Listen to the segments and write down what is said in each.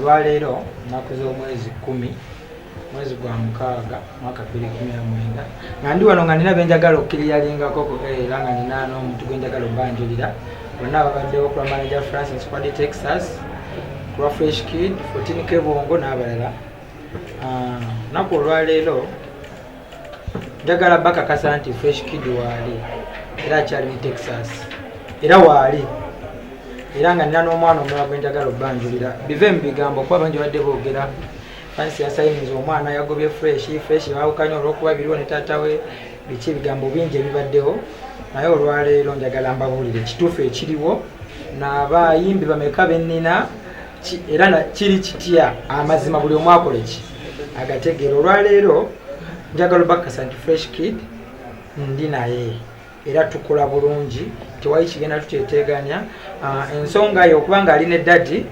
olwaleero nnaku z'omwezi 10 mwezi gwa mukaaga mwaka 2019 nga ndi wano nga nina benjagala okkiriyalingako era nga nina n'omuntu gwenjagala obanjulira bonna ababaddewo kula manager Francis Kwadi Texas kula Fresh Kid 14 Kebongo n'abalala. Naku olwaleero njagala bakakasa nti Fresh Kid waali era akyali mu Texas era waali era nga nina n'omwana omulala gwenjagala obanjulira bive mu bigambo kuba bangi badde boogera Fancy yasayiniza omwana yagobye Fresh bawukanye olw'okuba biriwo ne taata we biki ebigambo bingi ebibaddewo naye olwaleero njagala mbabuulire ekituufu ekiriwo n'abayimbi bameka bennina era kiri kitya amazima buli omu akole ki agategeera. Olwaleero njagala obakasa nti Fresh Kid ndi naye era tukola bulungi tewali kigenda tukyeteganya. Ensonga yo okuba nga ali ne daddi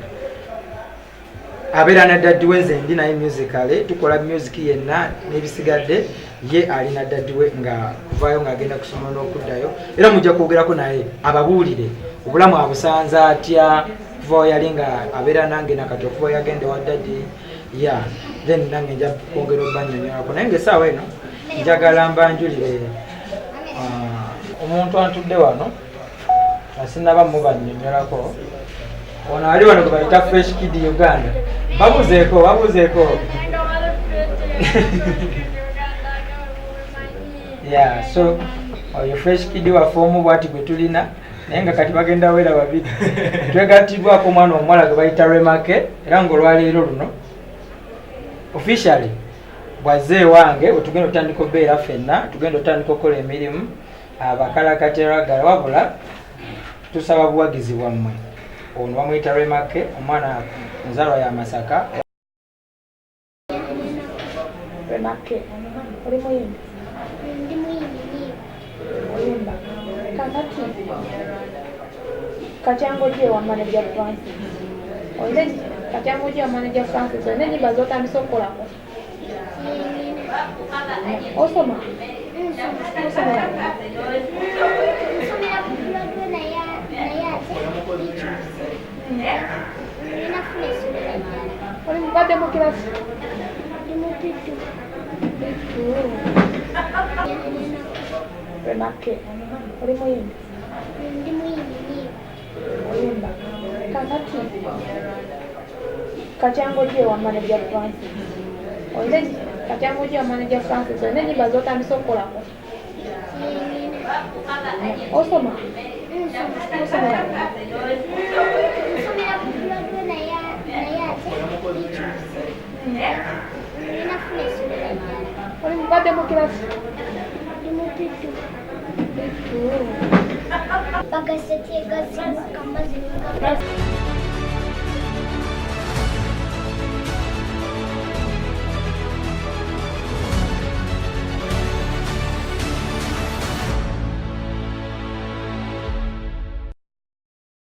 abeera na daddi we nze ndi naye musicale tukola music yenna n'ebisigadde ye ali na daddi we nga kuvaayo ng'agenda kusoma n'okuddayo era mujja kwogerako naye ababuulire obulamu abusanza atya kuva yali nga abeera nange nakati okuva yagende wa daddi then nange nja kwongera obbannyonnyolako naye ng'essaawa eno njagala mbanjulire omuntu antudde wano asinaba mubannyonnyolako ono ali wano gwe bayita Fresh Kid Uganda. Babuzeeko so oyo Fresh Kid waffe omu bwati gwe tulina naye nga kati bagenda wera babiri twegattibwako omwana omuwala gwe bayita Remake era ng'olwaleero luno officially bwazze wange wetugenda otandika obeera ffenna tugenda otandika okukola emirimu abakalakateragala wabula tusaba buwagizi bwammwe. Ono bamuyita Remake omwana nzalwa ya Masaka. Remake oli muyimbi? Ndi muyimbi. Oyimba kakati kacyango gye wa manager Francis oyina kacyango gye wa manager Francis oyina ennyimba z'otandise okukolako? Osoma? Osomera oli mukadde mu kirasi? Remake oli muyimbi? Ndi muyimbi. Oyimba kakati kacyango gye wa manager Francis oyina kacyango gye wa manager Francis oyina ennyimba z'otandise okukolako? Osoma? Osomera oli mukadde mu kirasi? Bagase tegazi kamazi